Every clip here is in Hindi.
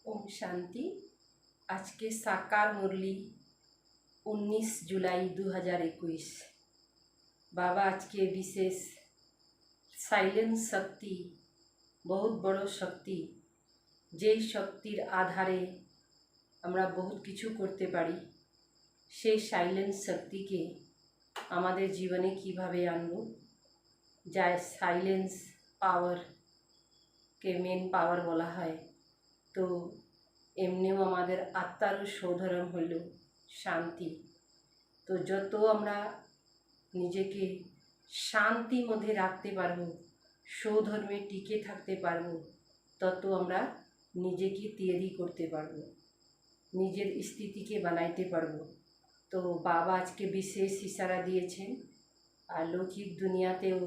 ओम शांति। आज के साकार मुरली 19 जुलाई 2021। बाबा आज के विशेष साइलेंस शक्ति बहुत बड़ो शक्ति, যেই শক্তির আধারে আমরা বহুত কিছু করতে পারি, সেই সাইলেন্স শক্তিকে আমাদের জীবনে কিভাবে আনব, যা সাইলেন্স পাওয়ারকে মেন পাওয়ার বলা হয়। তো এমনিও আমাদের আত্মারও সৌধরম হইল শান্তি। তো যত আমরা নিজেকে শান্তির মধ্যে রাখতে পারবো, সৌধর্মে টিকে থাকতে পারবো, তত আমরা নিজেকে তৈরি করতে পারবো, নিজের স্থিতিকে বানাইতে পারবো। তো বাবা আজকে বিশেষ ইশারা দিয়েছেন। আর লৌকিক দুনিয়াতেও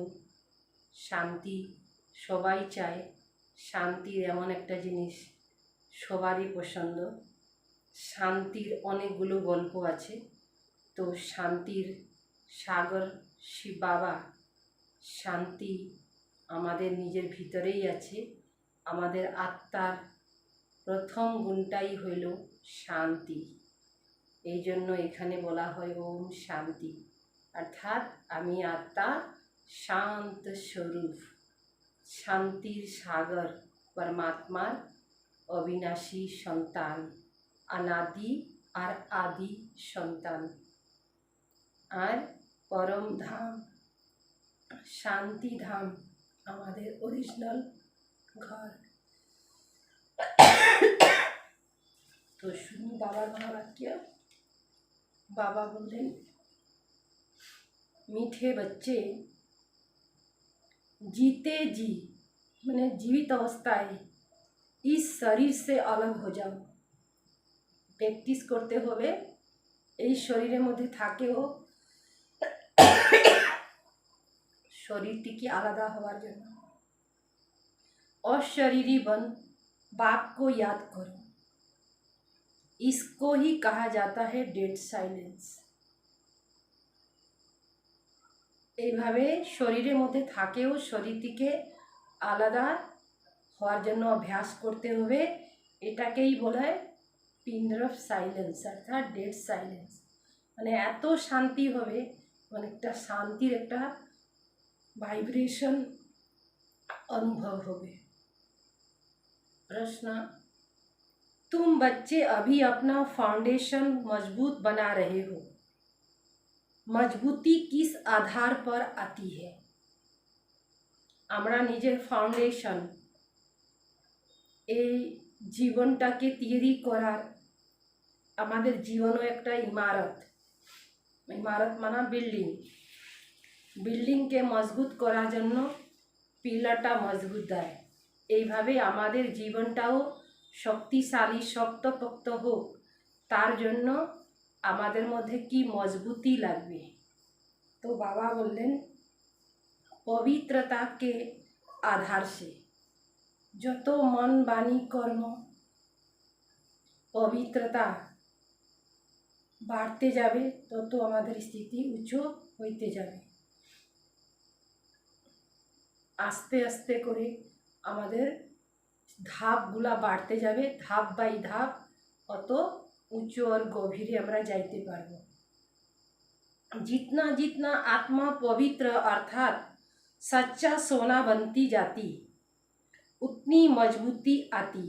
শান্তি সবাই চায়। শান্তির এমন একটা জিনিস সবারই পছন্দ। শান্তির অনেকগুলো গল্প আছে। তো শান্তির সাগর শিব বাবা। শান্তি আমাদের নিজের ভিতরেই আছে। আমাদের আত্মার প্রথম গুণটাই হইল শান্তি। এই জন্য এখানে বলা হয় ওম শান্তি, অর্থাৎ আমি আত্মা শান্ত স্বরূপ, শান্তির সাগর, परमात्मार अविनाशी सन्तान, अनादि और आदि सन्तान और परम धाम शांति धाम हमारे ओरिजिनल घर। तो सुनिए बाबा महावाक्य। बाबा बोलें, मीठे बच्चे जीते जी मैंने जीवित अवस्थाएं इस शरीर से अलग हो जाओ। প্র্যাকটিস করতে হবে এই শরীরের মধ্যে থাকেও শরীরটিকে আলাদা হওয়ার জন্য। अशरीरी बन बाप को याद करो। इसको ही कहा जाता है डेड साइलेंस। এইভাবে শরীরের মধ্যে থাকেও শরীরটিকে আলাদা হওয়ার জন্য অভ্যাস করতে হবে। এটাকেই বলা হয় পিন্ডার অফ সাইলেন্স, অর্থাৎ ডেড সাইলেন্স। মানে এত শান্তি হবে, মানে একটা শান্তির একটা ভাইব্রেশন अनुभव होवे। प्रश्न, तुम बच्चे अभी अपना फाउंडेशन मजबूत बना रहे हो। मजबूती किस आधार पर आती है? আমরা নিজের ফাউন্ডেশন, এই জীবনটাকে তৈরি করার, আমাদের জীবনও একটা ইমারত। ইমারত মানে বিল্ডিং। বিল্ডিংকে মজবুত করার জন্য পিলারটা মজবুত দেয়। এইভাবে আমাদের জীবনটাও শক্তিশালী শক্তপোক্ত হোক, তার জন্য আমাদের মধ্যে কি মজবুতি লাগবে। তো বাবা বললেন पवित्रता के आधार से যত মন বাণী কর্ম পবিত্রতা বাড়তে যাবে, তত আমাদের স্থিতি উচ্চ হইতে যাবে। আস্তে আস্তে করে আমাদের ধাপগুলা বাড়তে যাবে, ধাপ বাই ধাপ অত উঁচু আর গভীরে আমরা যাইতে পারবো। जितना जितना आत्मा पवित्र अर्थात सच्चा सोना बनती जाती, उतनी मजबूती आती।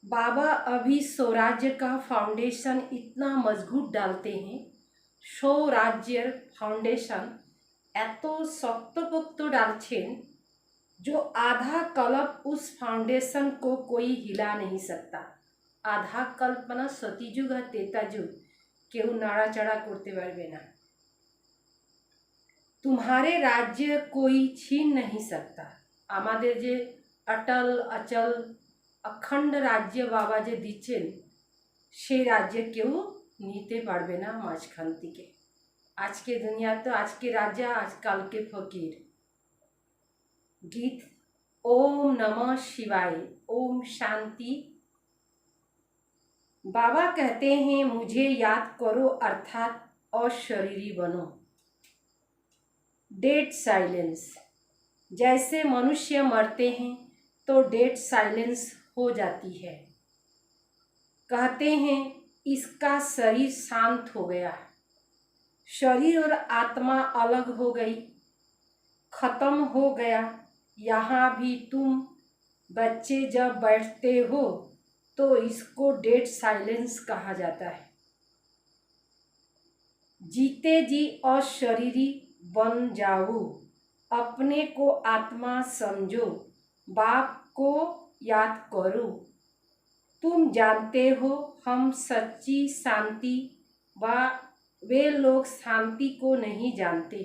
बाबा अभी स्वराज्य का फाउंडेशन इतना मजबूत डालते हैं। स्वराज्य फाउंडेशन এত শক্তপোক্ত डालছেন, जो आधा कल्प उस फाउंडेशन को कोई हिला नहीं सकता। आधा कल्पना सतीजुग और तेताजुग কেউ নাড়াচাড়া করতে পারবে না। तुम्हारे राज्य कोई छीन नहीं सकता। আমাদের যে অটল অচল অখণ্ড রাজ্য বাবা যে দিচ্ছেন, সেই রাজ্য কেউ নিতে পারবে না মাঝখান থেকে। আজকে দুনিয়া তো আজকে রাজা, আজকালকে ফকির। गीत ओम नमः शिवाय, ओम शांति। बाबा कहते हैं मुझे याद करो, अर्थात अशरीरी बनो। Dead silence. जैसे मनुष्य मरते हैं तो डेड साइलेंस हो जाती है। कहते हैं इसका शरीर शांत हो गया, शरीर और आत्मा अलग हो गई, खत्म हो गया। यहाँ भी तुम बच्चे जब बैठते हो तो इसको डेड साइलेंस कहा जाता है। जीते जी अशरीरी बन जाओ, अपने को आत्मा समझो, बाप को याद करो। तुम जानते हो हम सच्ची शांति वे लोग शांति को नहीं जानते।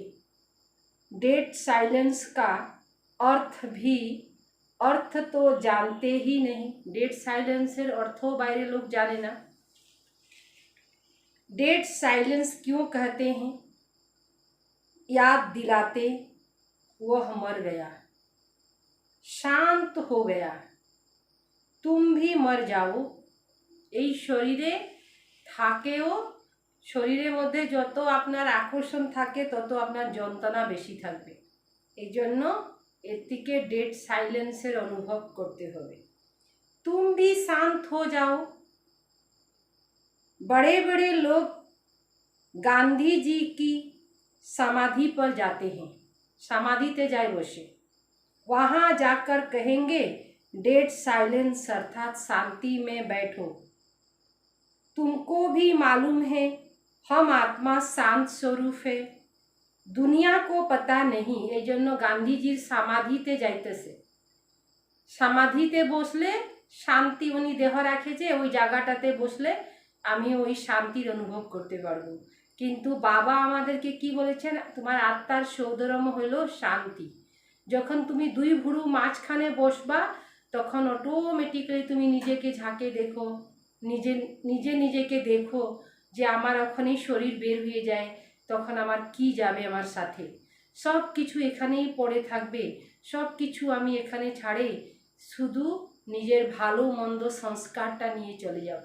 डेड साइलेंस का अर्थ तो जानते ही नहीं। डेड साइलेंसের অর্থ বাইরে लोग जाने ना। डेड साइलेंस क्यों कहते हैं? याद दिलाते वह मर गया, शांत हो गया। तुम भी मर जाओ। এই শরীরে থাকেও, শরীরের মধ্যে যত আপনার আকর্ষণ থাকে তত আপনার যন্ত্রণা বেশি থাকবে। এই জন্য এর থেকে ডেড সাইলেন্সের অনুভব করতে হবে। तुम भी शांत हो जाओ। बड़े बड़े लोग गांधी जी की समाधि पर जाते हैं, समाधिते जाए बसे, वहाँ जाकर कहेंगे डेड साइलेंस अर्थात शांति में बैठो। तुमको भी मालूम है हम आत्मा शांत स्वरूप है, दुनिया को पता नहीं। এই জন্য গান্ধীজির সমাধিতে যাইতেছে। সমাধিতে বসলে শান্তি, উনি দেহ রাখেছে ওই জায়গাটাতে বসলে আমি ওই শান্তির অনুভব করতে পারবো। কিন্তু বাবা আমাদেরকে কি বলেছেন? তোমার আত্মার সৌধর্ম হলো শান্তি। যখন তুমি দুই ভুরু মাঝখানে বসবা তখন অটোমেটিক্যালি তুমি নিজেকে ঝাঁকে দেখো, নিজেকে দেখো যে আমার ওখানেই শরীর বের হয়ে যায়, তখন আমার কি যাবে আমার সাথে? সব কিছু এখানেই পড়ে থাকবে, সব কিছু আমি এখানে ছাড়ে শুধু নিজের ভালো মন্দ সংস্কারটা নিয়ে চলে যাব।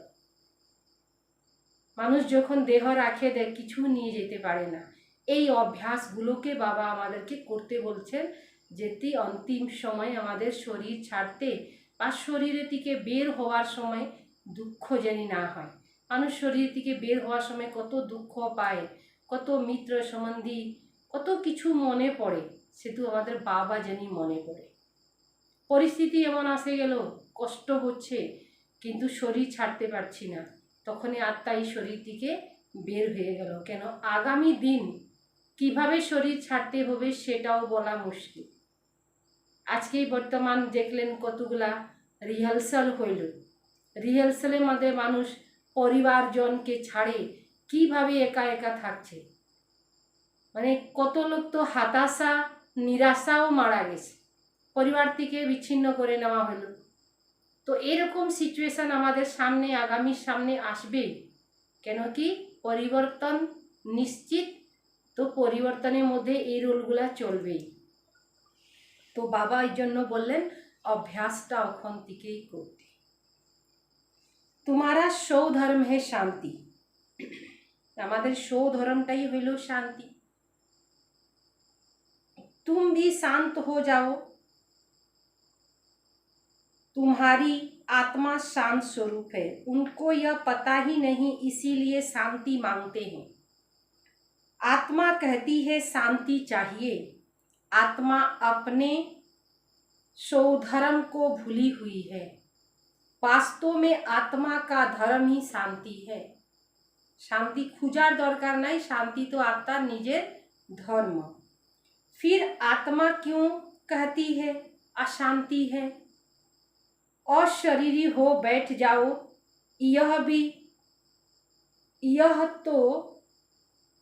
মানুষ যখন দেহ রাখে কিছু নিয়ে যেতে পারে না। এই অভ্যাসগুলোকে বাবা আমাদেরকে করতে বলছেন, যেতে অন্তিম সময় আমাদের শরীর ছাড়তে বা শরীরের থেকে বের হওয়ার সময় দুঃখ জানি না হয়। মানুষ শরীর থেকে বের হওয়ার সময় কত দুঃখ পায়, কত মিত্র সম্বন্ধী কত কিছু মনে পড়ে, সেটু আমাদের বাবা জানি মনে পড়ে। পরিস্থিতি এমন আসে গেল, কষ্ট হচ্ছে কিন্তু শরীর ছাড়তে পারছি না, তখনই আত্মা এই শরীর থেকে বের হয়ে গেল। কেন? আগামী দিন কিভাবে শরীর ছাড়তে হবে সেটাও বলা মুশকিল। আজকেই বর্তমান দেখলেন কতগুলা রিহার্সাল হইল, রিহার্সালের মধ্যে মানুষ পরিবারজনকে ছাড়ে কিভাবে একা একা থাকছে। মানে কত লোক তো হতাশা নিরাশাও মারা গেছে, পরিবার থেকে বিচ্ছিন্ন করে নেওয়া হলো। তো এরকম সিচুয়েশন আমাদের সামনে আগামী সামনে আসবে। কেন কি? পরিবর্তন নিশ্চিত, তো পরিবর্তনের মধ্যে এই রোলগুলা চলবেই। তো বাবা এই জন্য বললেন অভ্যাসটা ওখান থেকেই করতে। তোমারা সৌধর্ম হে শান্তি, আমাদের সৌধর্মটাই হইল শান্তি। तुम भी शांत हो जाओ, तुम्हारी आत्मा शांत स्वरूप है। उनको यह पता ही नहीं, इसीलिए शांति मांगते हैं। आत्मा कहती है शांति चाहिए, आत्मा अपने स्वधर्म को भूली हुई है। वास्तव में आत्मा का धर्म ही शांति है। शांति खुजार दरकार नहीं, शांति तो आत्मा निजे धर्म। फिर आत्मा क्यों कहती है अशांति है? अशरीरी हो बैठ जाओ, यह तो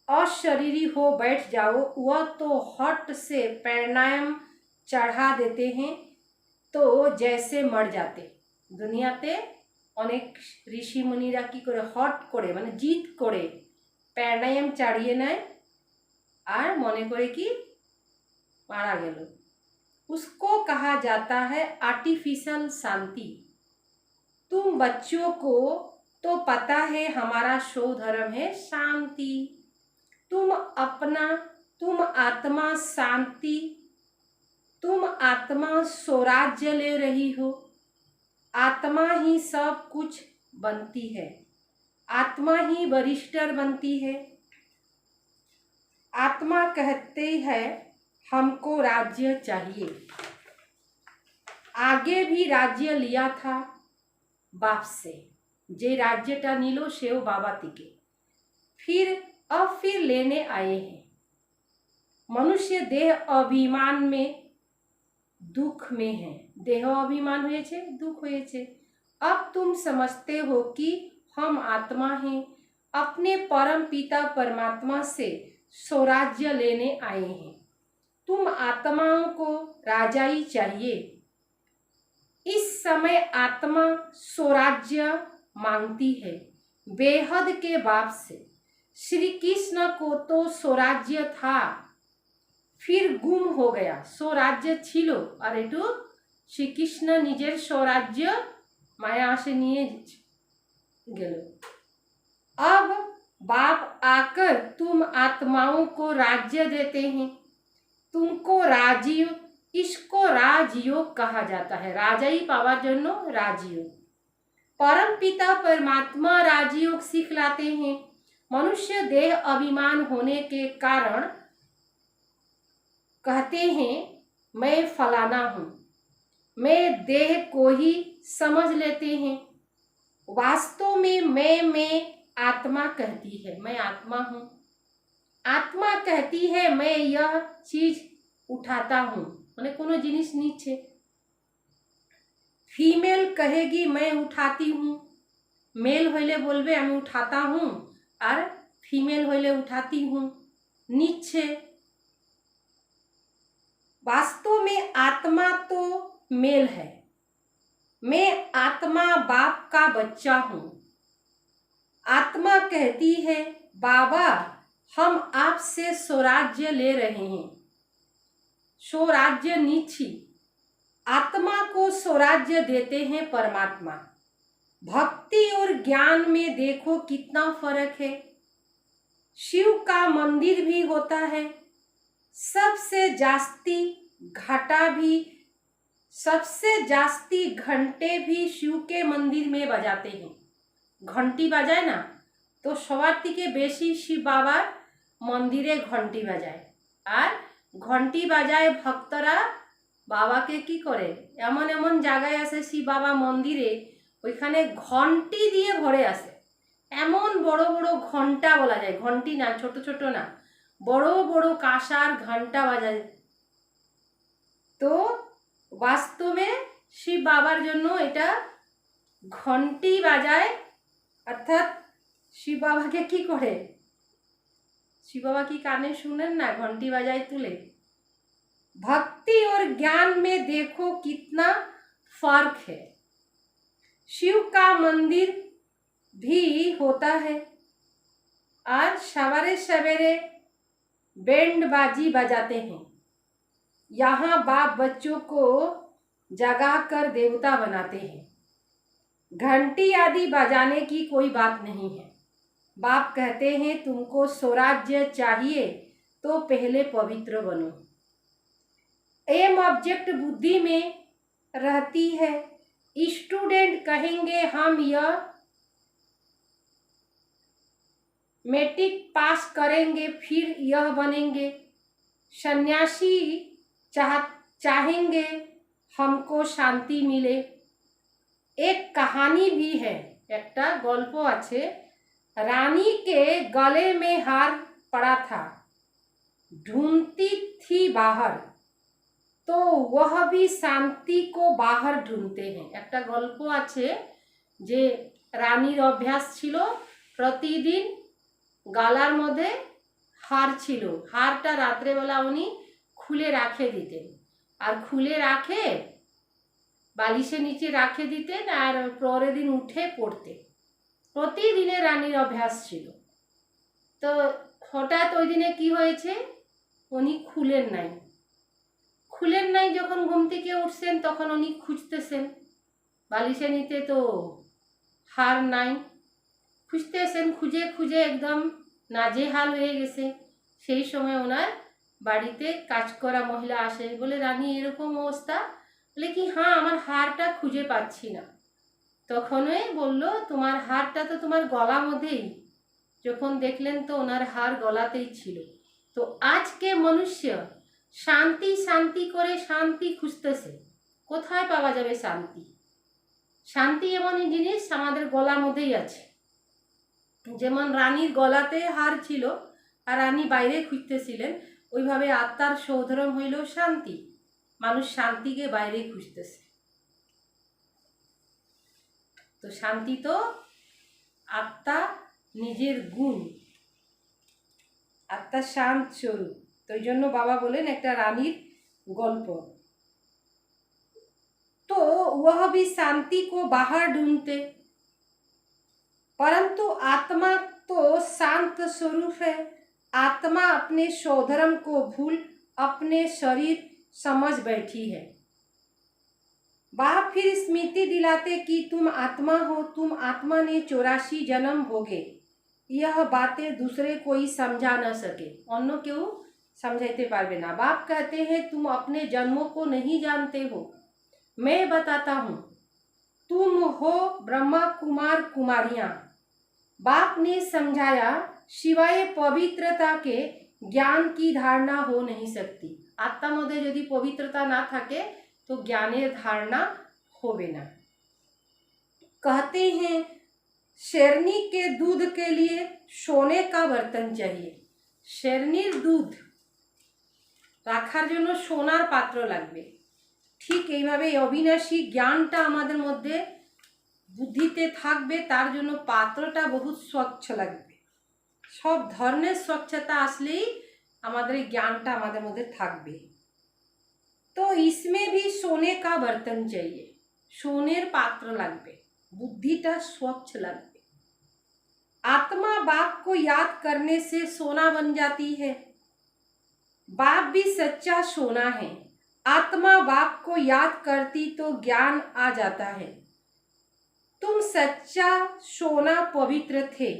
अशरीरी हो बैठ जाओ, वह तो हट से प्राणायाम चढ़ा देते हैं तो जैसे मर जाते। दुनियाते अनेक ऋषि मुनिरा की करे हट करे माने जिद करे प्राणायाम चाड़िए नेय और मने करे कि मारा गेलो। उसको कहा जाता है आर्टिफिशियल शांति। तुम बच्चों को तो पता है हमारा स्वधर्म है शांति। तुम आत्मा शांति, तुम आत्मा स्वराज्य ले रही हो। आत्मा ही सब कुछ बनती है, आत्मा ही वरिष्ठर बनती है। आत्मा कहते हैं हमको राज्य चाहिए। आगे भी राज्य लिया था बाप से, जे राज्यटा नीलो सेव बाबा तिके, फिर लेने आए हैं। मनुष्य देह अभिमान में दुख में है, देह अभिमान हुए छे, दुख हुए छे। अब तुम समझते हो कि हम आत्मा हैं, अपने परम पिता परमात्मा से स्वराज्य लेने आए हैं। तुम आत्माओं को राजाई चाहिए। इस समय आत्मा स्वराज्य मांगती है बेहद के बाप से। श्री कृष्ण को तो स्वराज्य था, फिर गुम हो गया। स्वराज्य छिलो और एटू श्री कृष्ण निजेर स्वराज्य माया से निये गेलो। अब बाप आकर तुम आत्माओं को राज्य देते हैं। तुमको राजयोग, इसको राजयोग कहा जाता है। राजाई पावार जन्नो राजयोग। परम पिता परमात्मा राजयोग सिखलाते हैं। मनुष्य देह अभिमान होने के कारण कहते हैं मैं फलाना हूँ, मैं देह को ही समझ लेते हैं। वास्तव में मैं आत्मा कहती है मैं आत्मा हूँ। आत्मा कहती है मैं यह चीज उठाता हूँ, मैंने कोनो जिनिस नीचे। फीमेल कहेगी मैं उठाती हूँ, मेल होइले बोलबे मैं उठाता हूँ, और फीमेल होइले उठाती हूँ नीचे। वास्तव में आत्मा तो मेल है। मैं आत्मा बाप का बच्चा हूँ। आत्मा कहती है बाबा हम आपसे स्वराज्य ले रहे हैं। स्वराज्य नीची। आत्मा को स्वराज्य देते हैं परमात्मा। भक्ति और ज्ञान में देखो कितना फर्क है। शिव का मंदिर भी होता है, सबसे जास्ती घाटा भी, सबसे जास्ती घंटे भी शिव के मंदिर में बजाते हैं। घंटी बजाए ना तो सवार थेके बेशी शिव बाबार मंदिरे घंटी बजाए। और घंटी बजाए भक्तरा बाबा के की करे, एमन एमन जगह आसे शिव बाबा मंदिरे ओइखाने घंटी दिए भरे आसे। एमन बड़ो बड़ो घंटा बोला जाए, घंटी ना छोटो छोटो ना, बड़ो बड़ो काशार घंटा बजाए। तो वास्तव में शिव बाबार जन्नो एटा घंटी बाजाए, अर्थात शिव बाबा के की करे, शिव बाबा की काने सुनेन ना, घंटी बजाए तुले। भक्ति और ज्ञान में देखो कितना फर्क है। शिव का मंदिर भी होता है और सवेरे सवेरे बैंड बाजी बजाते हैं। यहाँ बाप बच्चों को जगा कर देवता बनाते हैं। घंटी आदि बजाने की कोई बात नहीं है। बाप कहते हैं तुमको स्वराज्य चाहिए तो पहले पवित्र बनो। एम ऑब्जेक्ट बुद्धि में रहती है। स्टूडेंट कहेंगे हम यह मैट्रिक पास करेंगे फिर यह बनेंगे। सन्यासी चाहेंगे हमको शांति मिले। एक कहानी भी है, एकटा गल्प आछे। रानी के गले में हार पड़ा था, ढूंढती थी बाहर, तो वह भी शांति को बाहर ढूंढते हैं। एकटा गल्प आछे जे रानीर अभ्यास छिलो प्रतिदिन गालार मध्य हार छिलो, हारटा रात्रे बेला उनी खुले राखे दितेन और खुले राखे बालिशे नीचे राखे दितेन और परेर दिन उठे पड़ते। प्रतिदिने रानीर अभ्यास छिलो। तो हठाৎ ओई दिने कि हयेछे उनी खुलेन नाई। खुलेन नाई जखन घुम थेके उठछेन तखन उनी खुঁজতেছেন बालिशे नीचे, तो हार नाई। खुঁজতেছেন, खुঁজে खुঁজে एकदम नाजेहाल হয়ে গেছে। সেই সময় ওনার বাড়িতে কাজ করা মহিলা আসে, বলে রানী এরকম অবস্থা, বলে কি হ্যাঁ আমার হারটা খুঁজে পাচ্ছি না। তখনই বলল তোমার হারটা তো তোমার গলা মধ্যেই। যখন দেখলেন তো ওনার হার গলাতেই ছিল। তো আজকে মনুষ্য শান্তি শান্তি করে শান্তি খুঁজতেছে, কোথায় পাওয়া যাবে শান্তি? শান্তি এমনই জিনিস আমাদের গলার মধ্যেই আছে। যেমন রানীর গলাতে হার ছিল আর রানী বাইরে খুঁজতেছিলেন, ওইভাবে আত্মার সৌধরম হইল শান্তি। মানুষ শান্তিকে বাইরে খুঁজতেছে। তো শান্তি তো আত্মা নিজের গুণ, আত্মা শান্ত স্বরূপ। তো ওই জন্য বাবা বলেন একটা রানীর গল্প। तो वह भी शांति को बाहर ढूंढते, परंतु आत्मा तो शांत स्वरूप है। आत्मा अपने स्वधर्म को भूल अपने शरीर समझ बैठी है। बाप फिर स्मृति दिलाते कि तुम आत्मा हो, तुम आत्मा ने 84 जन्म भोगे। यह बातें दूसरे कोई समझा न सके, अन्य क्यों समझाते पारबे ना। बाप कहते हैं तुम अपने जन्मों को नहीं जानते हो, मैं बताता हूँ। तुम हो ब्रह्मा कुमार कुमारियाँ। बाप ने समझाया शिवाय पवित्रता के ज्ञान की धारणा हो नहीं सकती। आत्मा मध्य यदि पवित्रता ना थाके तो ज्ञानेर धारणा होबे ना। कहते हैं शेरनी के दूध के लिए सोने का बर्तन चाहिए। शेरनीर दूध রাখার জন্য সোনার পাত্র লাগবে। ঠিক এইভাবে অবিনাশী জ্ঞানটা আমাদের মধ্যে বুদ্ধিতে থাকবে, তার জন্য পাত্রটা বহুত স্বচ্ছ লাগবে। সব ধরনের স্বচ্ছতা আসলেই আমাদের এই জ্ঞানটা আমাদের মধ্যে থাকবে। তো इसमें भी सोने का बर्तन चाहिए, সোনের পাত্র লাগবে, বুদ্ধিটা স্বচ্ছ লাগবে। आत्मा बाप को याद करने से सोना बन जाती है। बाप भी सच्चा सोना है। आत्मा बाप को याद करती तो ज्ञान आ जाता है। तुम सच्चा सोना पवित्र थे,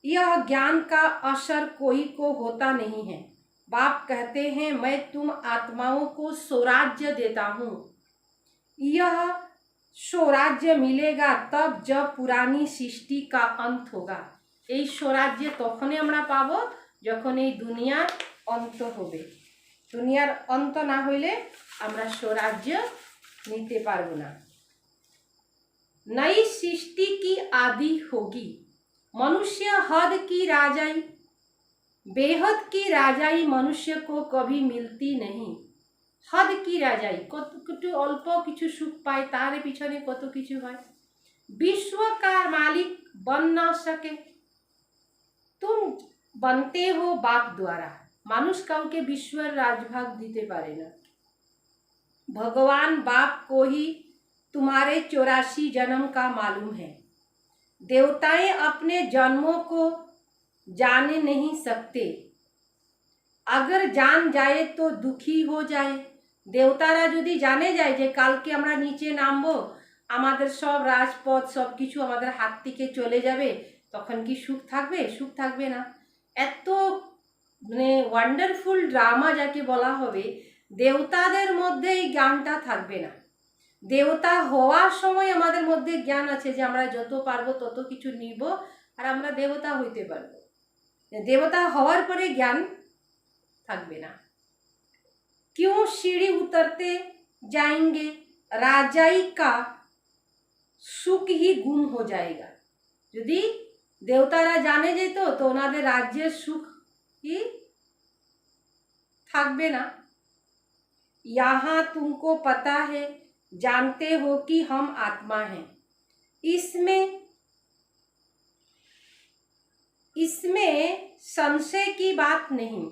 यह ज्ञान का असर कोई को होता नहीं है। बाप कहते हैं मैं तुम आत्माओं को स्वराज्य देता हूँ। यह स्वराज्य मिलेगा तब जब पुरानी सृष्टि का अंत होगा। এই स्वराज्य তখনই আমরা পাবো যখন এই দুনিয়ার অন্ত হবে। দুনিয়ার অন্ত না হইলে আমরা स्वराज्य নিতে পারবো না। नई सृष्टि की आदि होगी। मनुष्य हद की राजाई, बेहद की राजाई मनुष्य को कभी मिलती नहीं। हद की राजाई कत अल्प किछु सुख पाए तार पिछने कत किछु है। विश्व का मालिक बन न सके, तुम बनते हो बाप द्वारा। मानुष काउके विश्वर राजभाग दीते पारे ना। भगवान बाप को ही तुम्हारे 84 जन्म का मालूम है। देवताएं अपने जन्मों को जान नहीं सकते, अगर जान जाए तो दुखी हो जाए। देवतारा यदि जाने जाए जे कालके आमरा नीचे नामबो, आमादेर सब राजपथ सब किछु आमादेर हाथ थेके चले जाबे, तखन कि सुख थाकबे? सुख थाकबे ना। एत মানে ওয়ান্ডারফুল ড্রামা যাকে বলা হবে, দেবতাদের মধ্যে এই জ্ঞানটা থাকবে না। দেবতা হওয়ার সময় আমাদের মধ্যে জ্ঞান আছে যে আমরা যত পারবো তত কিছু নিব আর আমরা দেবতা হইতে পারবো। দেবতা হওয়ার পরে জ্ঞান থাকবে না। क्यों सीढ़ी उतरते जाएंगे, राजाई का सुख ही गुम हो जाएगा। यदि देवतारा जाने जेत तो ओनादेर राज्येर सुख ही থাকবে না। यहाँ तुमको पता है, जानते हो कि हम आत्मा हैं। इसमें संशय की बात नहीं।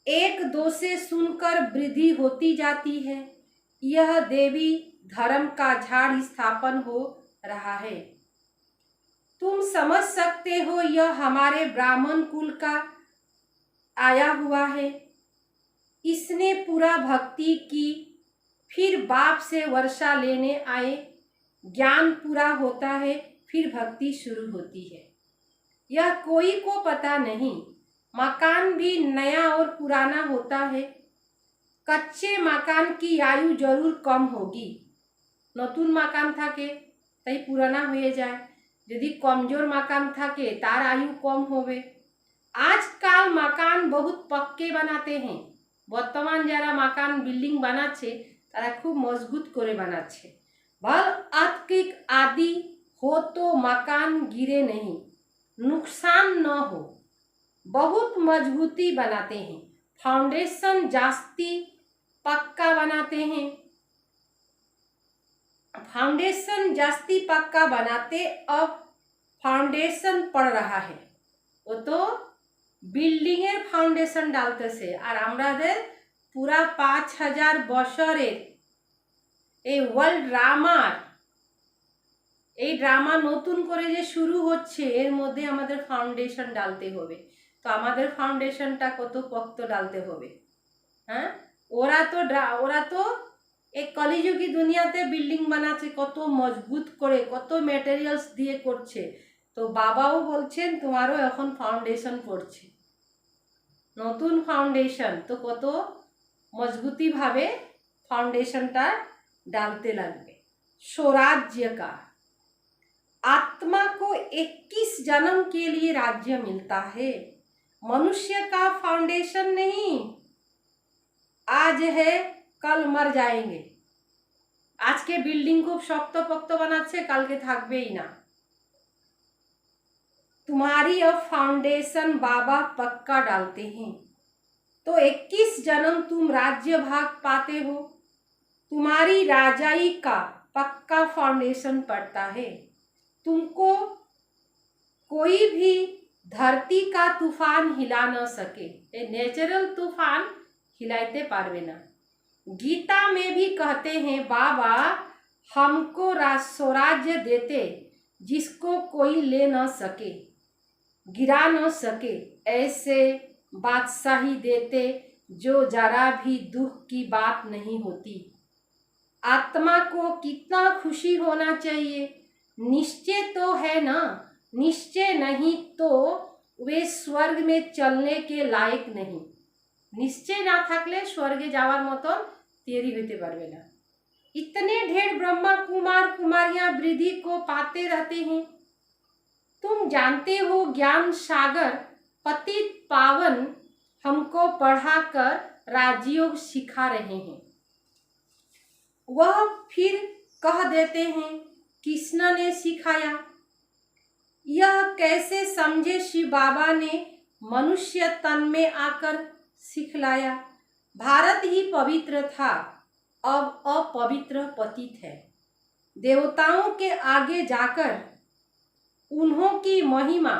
एक दो से सुनकर वृद्धि होती जाती है। यह देवी धर्म का झाड़ स्थापन हो रहा है। तुम समझ सकते हो यह हमारे ब्राह्मण कुल का आया हुआ है। इसने पूरा भक्ति की, फिर बाप से वर्षा लेने आए। ज्ञान पूरा होता है, फिर भक्ति शुरू होती है। यह कोई को पता नहीं। मकान भी नया और पुराना होता है। कच्चे मकान की आयु जरूर कम होगी। नतून मकान थाके তাই পুরানা হয়ে যায়। যদি কমজোর মাকান থাকে তার आयु कम होवे। आजकल मकान बहुत पक्के बनाते हैं। বর্তমান যারা মাকান বিল্ডিং বানাচ্ছে তারা খুব মজবুত করে বানাচ্ছে। भल अत्किक आदि हो तो मकान गिरे नहीं, नुकसान न हो, बहुत मजबूती बनाते हैं। फाउंडेशन जास्ती पक्का बनाते हैं। फाउंडेशन जास्ती पक्का बनाते, अब फाउंडेशन पड़ रहा है। वो तो বিল্ডিংয়ের ফাউন্ডেশন ডালতেছে, আর আমাদের পুরা 5000 বছরের এই ওয়ার্ল্ড ড্রামার, এই ড্রামা নতুন করে যে শুরু হচ্ছে এর মধ্যে আমাদের ফাউন্ডেশন ডালতে হবে। তো আমাদের ফাউন্ডেশনটা কত পক্ত ডালতে হবে। হ্যাঁ, ওরা তো এই কলিযুগী দুনিয়াতে বিল্ডিং বানাচ্ছে কত মজবুত করে, কত ম্যাটেরিয়ালস দিয়ে করছে। তো বাবাও বলছেন তোমারও এখন ফাউন্ডেশন পড়ছে, নতুন ফাউন্ডেশন। তো কত মজবুতিভাবে ফাউন্ডেশনটা डालते लगবে। स्वराज्य का आत्मा को 21 जन्म के लिए राज्य मिलता है, मनुष्य का फाउंडेशन नहीं। आज है कल मर जाएंगे। आज के बिल्डिंग खूब शक्त पक्त बनाচ্ছে, কালকে থাকবেই না। तुम्हारी अब फाउंडेशन बाबा पक्का डालते हैं, तो 21 जन्म तुम राज्य भाग पाते हो। तुम्हारी राजाई का पक्का फाउंडेशन पड़ता है। तुमको कोई भी धरती का तूफान हिला न सके। ये नेचुरल तूफान हिलाते पारवे ना। गीता में भी कहते हैं बाबा हमको स्वराज्य देते जिसको कोई ले न सके, गिरा न सके। ऐसे बादशाही देते जो जरा भी दुख की बात नहीं होती। आत्मा को कितना खुशी होना चाहिए। निश्चय तो है ना, निश्चय नहीं तो वे स्वर्ग में चलने के लायक नहीं। निश्चय ना থাকলে স্বর্গে যাওয়ার মতন তৈরি হতে পারবে না। इतने ढेर ब्रह्मा कुमार कुमारियां वृद्धि को पाते रहते हैं। तुम जानते हो ज्ञान सागर पतित पावन हमको पढ़ाकर राजयोग सिखा रहे हैं। वह फिर कह देते हैं कृष्ण ने सिखाया। यह कैसे समझे शिव बाबा ने मनुष्य तन में आकर सिखलाया। भारत ही पवित्र था, अब अपवित्र पतित है। देवताओं के आगे जाकर उन्हों की महिमा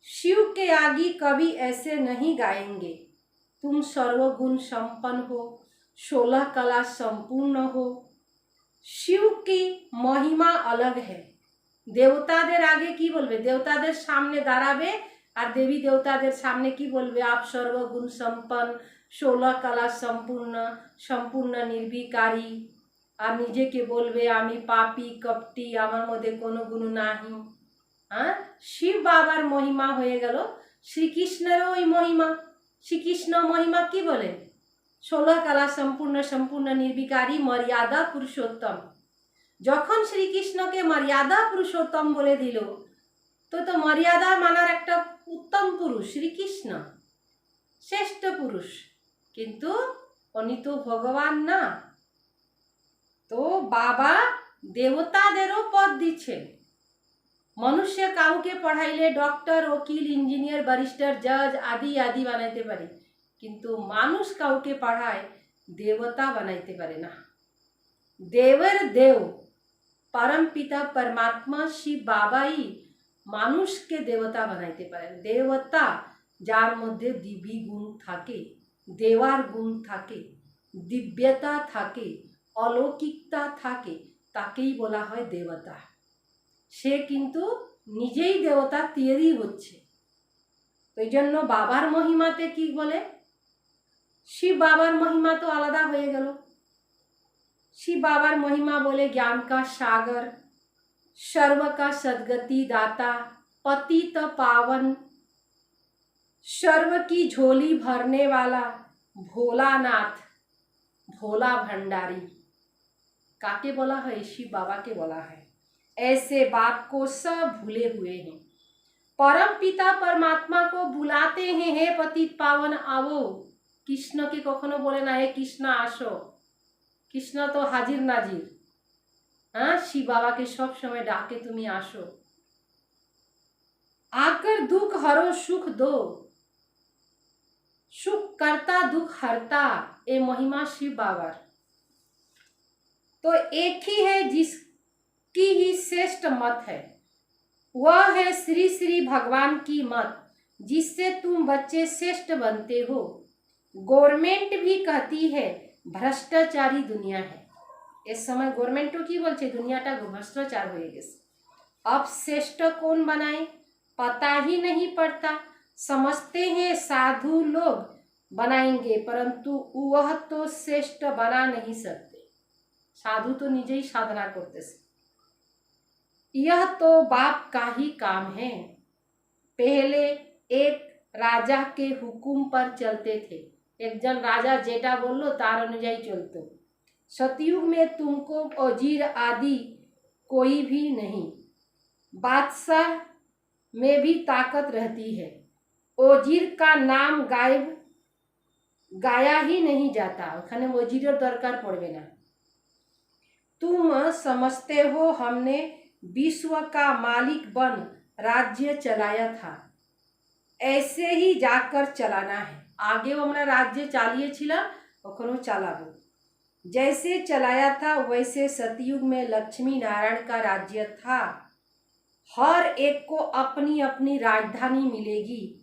शिव के आगे कभी ऐसे नहीं गाएंगे। तुम सर्वगुण संपन्न हो, 16 कला संपूर्ण हो। शिव की महिमा अलग है। देवतादेर आगे की बोलबे, देवतादेर सामने दाঁড়াবে আর देवी देवतादेर सामने की बोलबे आप सर्वगुण संपन्न, 16 कला संपूर्ण, संपूर्ण निर्विकारी। আর নিজেকে বলবে আমি পাপী কপটি, আমার মধ্যে কোনো গুণ নাহি। হ্যাঁ, শিব বাবার মহিমা হয়ে গেল, শ্রীকৃষ্ণেরও ওই মহিমা। শ্রীকৃষ্ণ মহিমা কি বলে, 16 कला संपूर्ण, संपूर्ण निर्विकारी, मर्यादा पुरुषोत्तम। যখন শ্রীকৃষ্ণকে মর্যাদা পুরুষোত্তম বলে দিল, তো মর্যাদা মানার একটা উত্তম পুরুষ শ্রীকৃষ্ণ, শ্রেষ্ঠ পুরুষ। কিন্তু উনি তো ভগবান না। তো বাবা দেবতাদেরও পদ দিচ্ছেন। মনুষ্য কাউকে পড়াইলে ডক্টর, ওকিল, ইঞ্জিনিয়ার, ব্যারিস্টার, জজ আদি আদি বানাইতে পারে, কিন্তু মানুষ কাউকে পড়ায় দেবতা বানাইতে পারে না। দেবের দেব परम पिता परमात्मा शिव बाबाई মানুষকে দেবতা বানাইতে পারেন। দেবতা যার মধ্যে দিব্যি গুণ থাকে, দেওয়ার গুণ থাকে, দিব্যতা থাকে, অলৌকিকতা থাকে, তাকেই বলা হয় দেবতা। সে কিন্তু নিজেই দেবতা তৈরি হচ্ছে। ওই জন্য বাবার মহিমাতে কি বলে, শিব বাবার মহিমা তো আলাদা হয়ে গেল। शिव बाबार महिमा बोले ज्ञान का सागर, सर्व का सद्गति दाता, पतित पावन, सर्व की झोली भरने वाला, भोलानाथ, भोला भंडारी। काके बोला है, शिव बाबा के बोला है। ऐसे बाप को सब भूले हुए हैं। परम पिता परमात्मा को बुलाते हैं, हे पतित पावन आवो। कृष्ण के कखनो बोले ना हे कृष्ण आसो, कृष्ण तो हाजिर नाजिर। हाँ, शिव बाबा के सब समय डाके तुम्हें आसो, आकर दुख हरो सुख दो, सुख करता दुख हरता, ये महिमा शिव बाबा। तो एक ही है जिसकी ही श्रेष्ठ मत है, वह है श्री श्री भगवान की मत, जिससे तुम बच्चे श्रेष्ठ बनते हो। गवर्नमेंट भी कहती है भ्रष्टाचारी दुनिया है, इस समय गवर्नमेंट की बोलছে दुनियाटा भ्रष्टाचार हो गए। अब श्रेष्ठ कौन बनाए पता ही नहीं पड़ता। समझते हैं साधु लोग बनाएंगे, परंतु वह तो श्रेष्ठ बना नहीं सकते। साधु तो निजे ही साधना करते से, यह तो बाप का ही काम है। पहले एक राजा के हुकुम पर चलते थे, एक जन राजा जेटा बोलो तार अनुयायी चलते। सतयुग में तुमको वजीर आदि कोई भी नहीं, बादशाह में भी ताकत रहती है। वजीर का नाम गाया ही नहीं जाता, ओखाने वजीर दरकार पड़े ना। तुम समझते हो हमने विश्व का मालिक बन राज्य चलाया था, ऐसे ही जाकर चलाना है। आगे हमरा राज्य चालिए छिला ओखनो चालाबो, जैसे चलाया था वैसे सतयुग में लक्ष्मी नारायण का राज्य था। हर एक को अपनी अपनी राजधानी मिलेगी।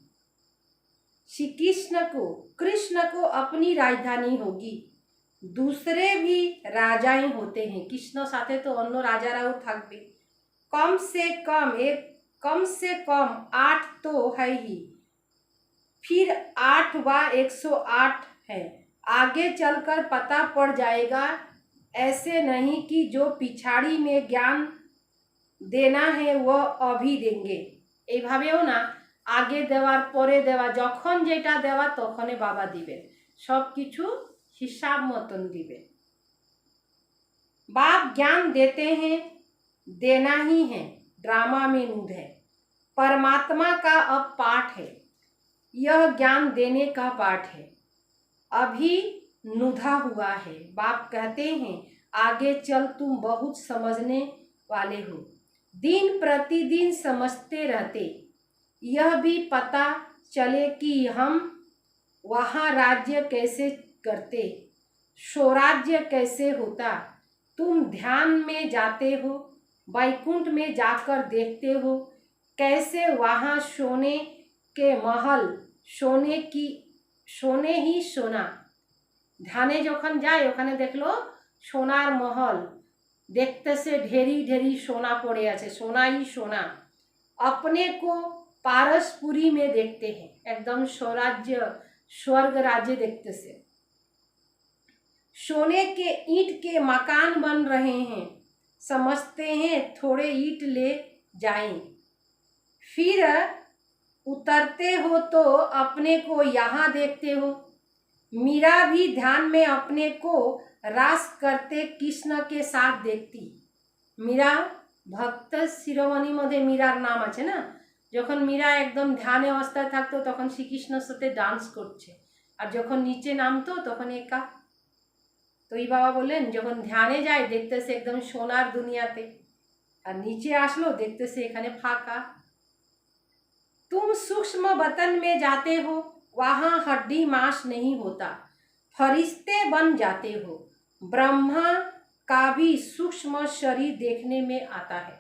श्री कृष्ण को अपनी राजधानी होगी। दूसरे भी राजाएं होते हैं, कृष्ण साथे तो अन्य राजाराও থাকবে। कम से कम 8 तो है ही, फिर 8 व 108 है। आगे चलकर पता पड़ जाएगा। ऐसे नहीं कि जो पिछाड़ी में ज्ञान देना है वह अभी देंगे, এইভাবেও না आगे देवार परे देवा, যখন যেটা দেওয়া তখনই বাবা দিবেন, सब কিছু हिसाब मतन दिबेन। बाप ज्ञान देते हैं, देना ही है, ड्रामा में नूद है। परमात्मा का अब पाठ है, यह ज्ञान देने का पाठ है, अभी नुधा हुआ है। बाप कहते हैं आगे चल तुम बहुत समझने वाले हो, दिन प्रतिदिन समझते रहते। यह भी पता चले कि हम वहाँ राज्य कैसे करते, स्वराज्य कैसे होता। तुम ध्यान में जाते हो, वैकुंठ में जाकर देखते हो कैसे वहाँ सोने के महल, सोने ही सोना। ध्याने जखन जाए ओखाने देखलो सोनार महल, देखते से ढेरी ढेरी सोना पड़े आछे, सोना ही सोना। अपने को पारसपुरी में देखते हैं, एकदम स्वराज्य स्वर्ग राज्य देखते से। सोने के ईंट के मकान बन रहे हैं, समझते हैं थोड़े ईंट ले जाएं, फिर उतरते हो तो अपने को यहाँ देखते हो। मीरा भी ध्यान में अपने को रास करते कृष्ण के साथ देखती। मीरा भक्त शिरोमणि मध्य मीरार नाम आछे ना, যখন मीरा एकदम ध्यान अवस्थाয় থাকতো তখন শ্রীকৃষ্ণের সাথে ডান্স করছে, আর যখন নিচে নামতো তখন একা। তো এই বাবা বললেন যখন ধ্যানে যায় দেখতেছে একদম সোনার দুনিয়াতে, আর নিচে আসলো দেখতেছে এখানে ফাঁকা। तुम सूक्ष्म वतन में जाते हो, वहाँ हड्डी मांस नहीं होता, फरिश्ते बन जाते हो। ब्रह्मा का भी सूक्ष्म शरीर देखने में आता है,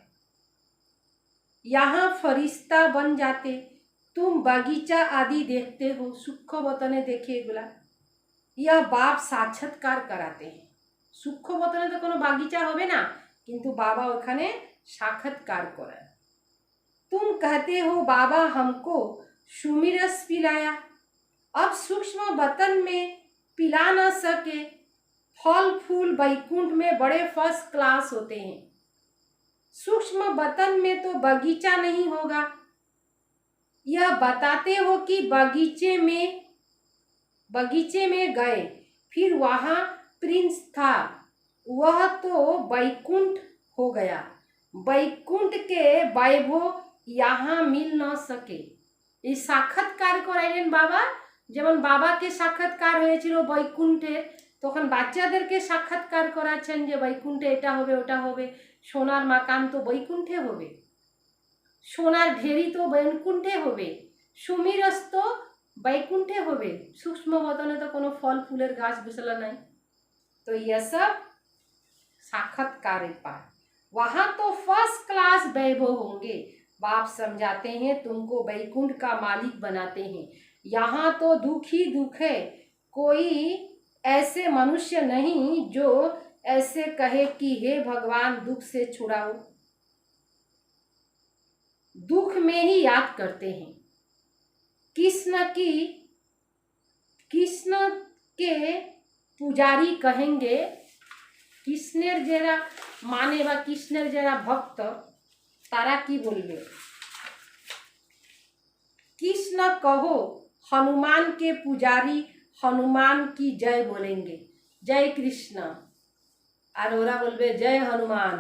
यहाँ फरिश्ता बन जाते। तुम बगीचा आदि देखते हो, सूक्ष्म वतने देखे एगुला, यह बाप साक्षात्कार कराते हैं। सूक्ष्म वतने तो कोनो बागीचा होबे ना, किंतु बाबा ओखाने साक्षात्कार कराय। तुम कहते हो बाबा हमको सुमिरस पिलाया, अब सूक्ष्म वतन में पिला न सके। फल फूल वैकुंठ में बड़े फर्स्ट क्लास होते हैं, सूक्ष्म वतन में तो बगीचा नहीं होगा। यह बताते हो कि बगीचे में गए, फिर वहाँ प्रिंस था, वह तो वैकुंठ हो गया। वैकुंठ के वैभव यहाँ मिल न सके। এই সাক্ষাৎকার করাইলেন বাবা, যেমন বাবাকে সাক্ষাৎকার হয়েছিল বৈকুণ্ঠে, তখন বাচ্চাদেরকে সাক্ষাৎকার করাচ্ছেন যে বৈকুণ্ঠে এটা হবে ওটা হবে, সোনার মাকান তো বৈকুণ্ঠে হবে, সোনার ঢেরি তো বৈকুণ্ঠে হবে, সুমিরস্ত बैकुंठे होवे, सूक्ष्म वतने तो कोनो फल फूलेर गाछ बिसला नहीं। तो यह सब साक्षात्कार पाठ, वहां तो फर्स्ट क्लास वैभव होंगे। बाप समझाते हैं तुमको बैकुंठ का मालिक बनाते हैं। यहाँ तो दुख ही दुख है, कोई ऐसे मनुष्य नहीं जो ऐसे कहे कि हे भगवान दुख से छुड़ाओ। दुख में ही याद करते हैं। कृष्ण के पुजारी कहेंगे, कृष्णेर जरा माने बा कृष्णेर जरा भक्त तारा की बोलबे, कृष्ण कहो, हनुमान के पुजारी हनुमान की जय बोलेंगे, जय कृष्ण, अरोरा बोलबे जय हनुमान।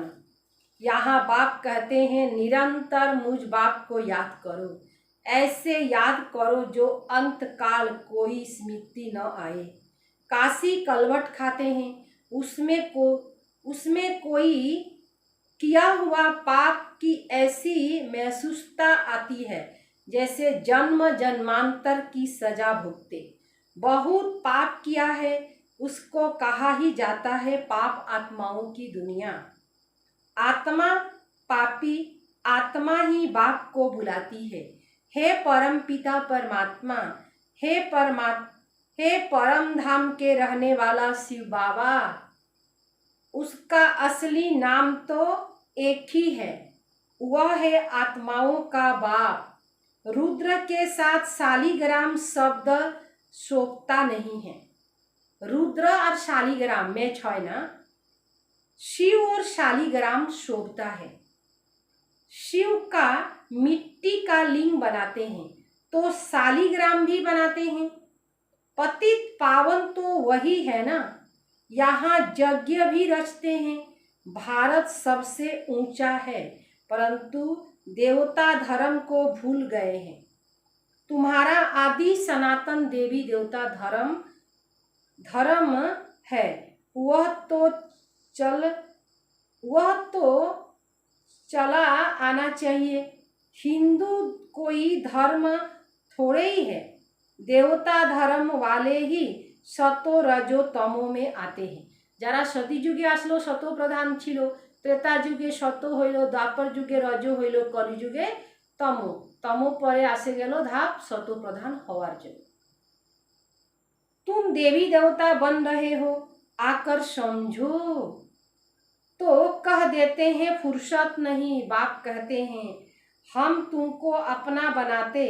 यहाँ बाप कहते हैं निरंतर मुझ बाप को याद करो, ऐसे याद करो जो अंत काल कोई स्मृति न आए। काशी कलवट खाते हैं, उसमें कोई किया हुआ पाप की ऐसी महसूसता आती है जैसे जन्म जन्मांतर की सजा भुगते। बहुत पाप किया है, उसको कहा ही जाता है पाप आत्माओं की दुनिया। आत्मा पापी, आत्मा ही बाप को बुलाती है, हे परम पिता परमात्मा, हे परम धाम के रहने वाला शिव बाबा। उसका असली नाम तो एक ही है, वह है आत्माओं का बाप। रुद्र के साथ शालिग्राम शब्द शोभता नहीं है। रुद्र और शालिग्राम मैच है ना, शिव और शालिग्राम शोभता है। शिव का मिट्टी का लिंग बनाते हैं तो शालिग्राम भी बनाते हैं। पतित पावन तो वही है ना। यहाँ यज्ञ भी रचते हैं। भारत सबसे ऊंचा है, परंतु देवता धर्म को भूल गए हैं। तुम्हारा आदि सनातन देवी देवता धर्म है, वह तो चला आना चाहिए। हिंदू कोई धर्म थोड़े ही है, देवता धर्म वाले ही सतो रजो तमो में आते हैं। जरा सती जुगे आसलो सतो प्रधान छिलो, त्रेता जुगे सतो हইলো, द्वापर जुगे रजो हইলো, कलि जुगे तमो, तमो परे आसे गेलो धाप सतो प्रधान हवार जन्य। तुम देवी देवता बन रहे हो, आकर समझो। तो कह देते हैं फुर्सत नहीं। बाप कहते हैं हम तुमको अपना बनाते,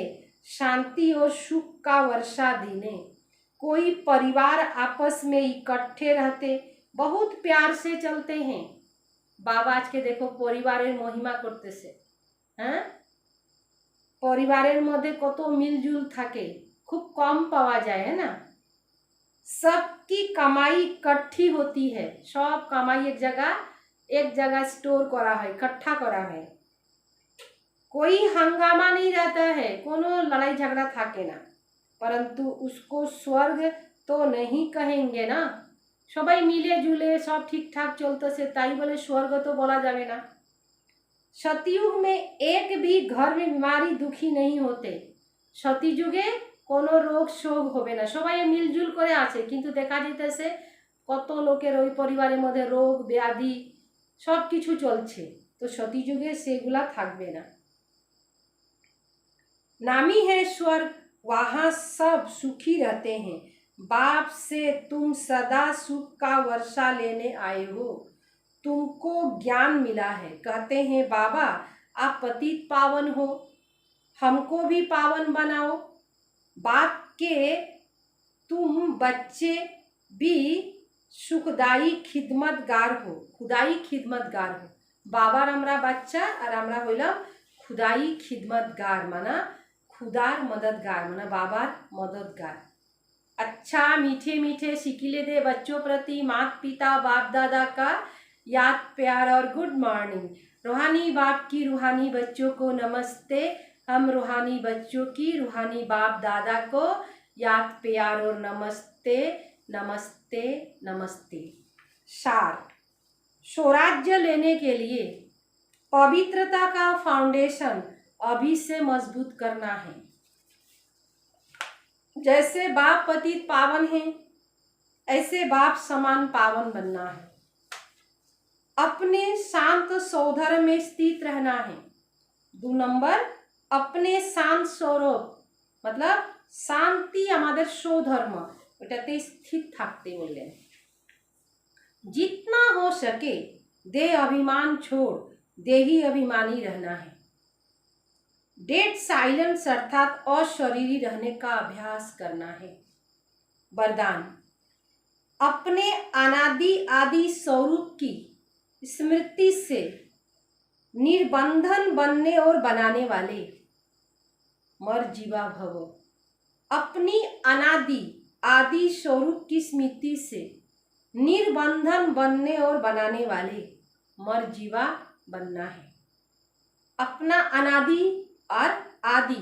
शांति और सुख का वर्षा देने। कोई परिवार आपस में इकट्ठे रहते, बहुत प्यार से चलते हैं। बाबा आज के देखो परिवारेर महिमा करते से, हाँ परिवारेर मध्य कत मिलजुल थाके, खूब कम पावा जाए है ना। सबकी कमाई इकट्ठी होती है, सब कमाई एक जगह स्टोर करा है, इकट्ठा करा है। कोई हंगामा नहीं रहता है, कोनो लड़ाई झगड़ा थाके ना, परंतु उसको स्वर्ग तो नहीं कहेंगे ना। सबाई मिले जुले सब ठीक ठाक चलते से ताई बोले स्वर्ग तो बोला जाए ना। सतयुग में एक भी घर में बीमारी दुखी नहीं होते। सती जुगे कोनो रोग शोक होबे ना, सबाई मिलजुल करे आछे, किन्तु देखा जाइतेছে कत लोकेर ओई परिवारेर मध्य रोग व्याधि सब किछु चलছে। तो सती जुगे सेगुला थाकबे ना। नामी है स्वर्ग, वहाँ सब सुखी रहते हैं। बाप से तुम सदा सुख का वर्षा लेने आए हो, तुमको ज्ञान मिला है। कहते हैं बाबा आप पतित पावन हो, हमको भी पावन बनाओ। बाप के तुम बच्चे भी सुखदाई खिदमतगार हो, खुदाई खिदमतगार हो। बाबार आमरा बच्चा और आमरा हইলাম खुदाई खिदमतगार, माना खुदार मददगार, माना बाबार मददगार। अच्छा मीठे मीठे सिकिले दे बच्चों प्रति माता पिता बाप दादा का याद प्यार और गुड मॉर्निंग। रूहानी बाप की रूहानी बच्चों को नमस्ते। हम रूहानी बच्चों की रूहानी बाप दादा को याद प्यार और नमस्ते नमस्ते नमस्ते। सार, स्वराज्य लेने के लिए पवित्रता का फाउंडेशन अभी से मजबूत करना है। जैसे बाप पतित पावन है, ऐसे बाप समान पावन बनना है। अपने शांत सौधर्म में स्थित रहना है। 2 नंबर, अपने शांत स्वरूप मतलब शांति हमारे स्वधर्म ওটাতে স্থির থাকতে বললেন। जितना हो सके देह अभिमान छोड़ देही अभिमानी रहना है। डेड साइलेंस अर्थात अशरीरी रहने का अभ्यास करना है। वरदान, अपने अनादि आदि स्वरूप की स्मृति से निर्बंधन बनने और बनाने वाले मर्जीवा भव। अपनी अनादि आदि स्वरूप की स्मृति से निर्बंधन बनने और बनाने वाले मर्जीवा बनना है। अपना अनादि और आदि,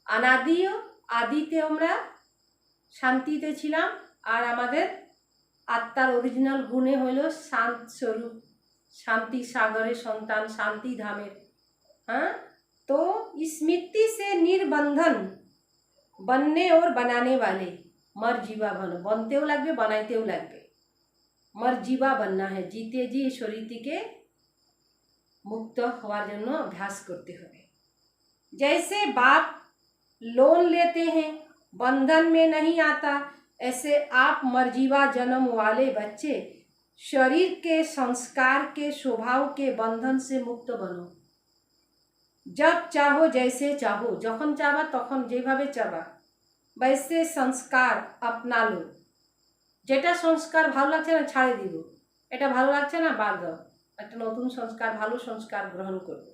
अनादि आदिते আমরা শান্তিতে ছিলাম আর আমাদের আত্মার অরিজিনাল গুণে হলো শান্ত স্বরূপ, शांति सागरे संतान शांति धामेर। हाँ, तो स्मृति से निर्बंधन बनने और बनाने वाले मर्जीवा बनो। बनतेও লাগবে बनाइतेও লাগবে। मर्जीवा बनना है। जीते जी शरीर থেকে मुक्त হওয়ার জন্য अभ्यास करते হবে। जैसे बाप लोन लेते हैं, बंधन में नहीं आता, ऐसे आप मर्जीवा जन्म वाले बच्चे शरीर के संस्कार के स्वभाव के बंधन से मुक्त बनो। जब चाहो जैसे चाहो, যখন চাবা তখন যেভাবে চাবা वैसे संस्कार अपना लो। যেটা সংস্কার ভালো লাগছে না ছাড়ে দিব, এটা ভালো লাগছে না বাদ দাও, একটা নতুন সংস্কার ভালো সংস্কার গ্রহণ করো।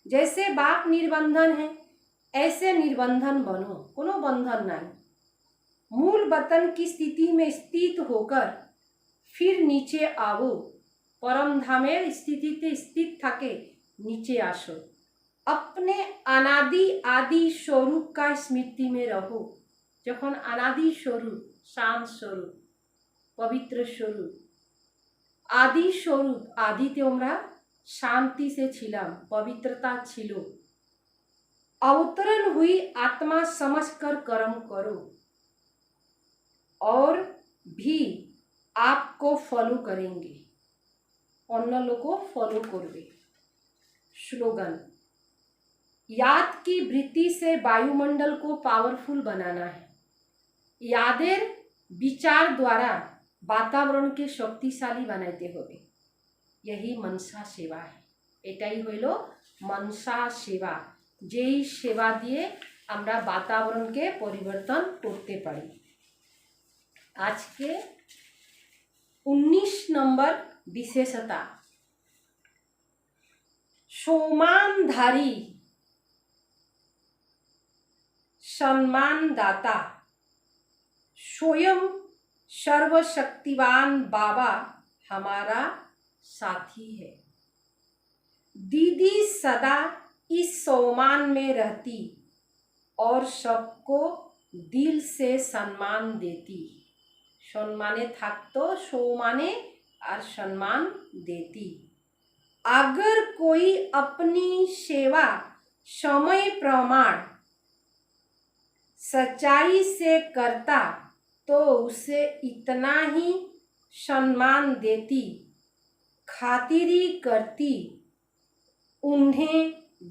जैसे बाप निर्बंधन है ऐसे निर्बंधन बनो, कोनो बंधन नहीं। मूल वतन की स्थिति में स्थित होकर फिर नीचे आओ। परम धामेर स्थितिते स्थित थाके नीचे आसो। अपने अनादि आदि स्वरूप का स्मृति में रहो। जखन अनादि स्वरूप, शांत स्वरूप, पवित्र स्वरूप, आदि स्वरूप, आदिते আমরা शांति से छिलाम, पवित्रता छिलो। अवतरण हुई आत्मा समझकर कर्म करो और भी आपको फॉलो करेंगे, अन्य लोग को फॉलो करबे। स्लोगन, याद की वृत्ति से वायुमंडल को पावरफुल बनाना है। यादेर विचार द्वारा वातावरण के शक्तिशाली बनाते होबे। यही मनसा सेवा है। एटाई हইলো मनसा सेवा, যেই সেবা দিয়ে আমরা वातावरणকে পরিবর্তন করতে পারি। আজকে 19 नंबर विशेषता, सोमानधारी सम्मानदाता स्वयं सर्वशक्तिवान बाबा हमारा साथी है। दीदी सदा इस सम्मान में रहती और सबको दिल से सम्मान देती। सम्माने থাকতো, सम्माने और सम्मान देती। अगर कोई अपनी सेवा समय प्रमाण सच्चाई से करता तो उसे इतना ही सम्मान देती, खातिरी करती, उन्हें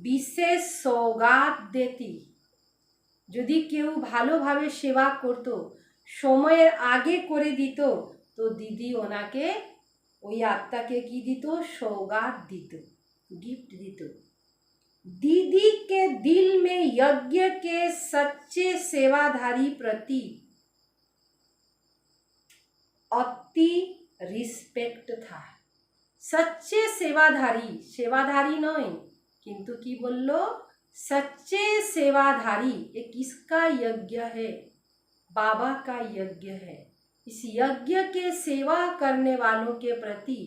विशेष सौगात देती। যদি কেউ ভালোভাবে সেবা করত, সময়ের আগে করে দিত, তো দিদি ওনাকে ওই আত্মাকে কি দিত? সৌগাত দিত, गिफ्ट দিত। दीदी के दिल में यज्ञ के सच्चे सेवाधारी प्रति अति रिस्पेक्ट था। सच्चे सेवाधारी, सेवाधारी नয় किंतु की बोलो सच्चे सेवाधारी। ये किसका यज्ञ है? बाबा का यज्ञ है। इस यज्ञ के सेवा करने वालों के प्रति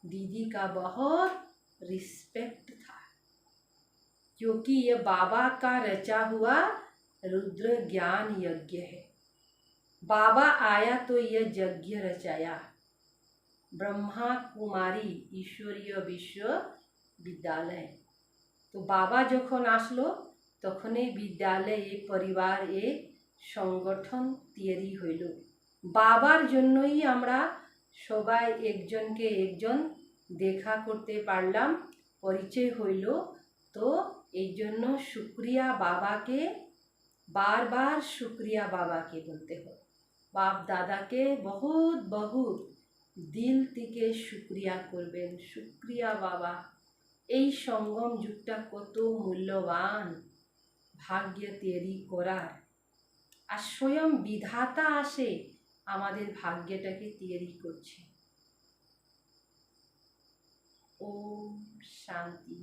दीदी का बहुत रिस्पेक्ट था, क्योंकि ये बाबा का रचा हुआ रुद्र ज्ञान यज्ञ है। बाबा आया तो यह यज्ञ रचाया। ब्रह्मा कुमारी ईश्वरीय विश्वविद्यालय। तो बाबा যখন আসলো তখনই বিদ্যালয় এই পরিবার এই সংগঠন তৈরি হইল। বাবার জন্যই আমরা সবাই একজনকে একজন দেখা করতে পারলাম, পরিচয় হইল। তো এই জন্য শুক্রিয়া বাবাকে, বারবার শুক্রিয়া বাবাকে বলতে হয়। বাপ দাদাকে বহুত বহুত দিল থেকে শুক্রিয়া করবেন। শুক্রিয়া বাবা, এই সঙ্গম যুগটা কত মূল্যবান ভাগ্য তৈরি করার। আর স্বয়ং বিধাতা আসে আমাদের ভাগ্যটাকে তৈরি করছে। ওম শান্তি।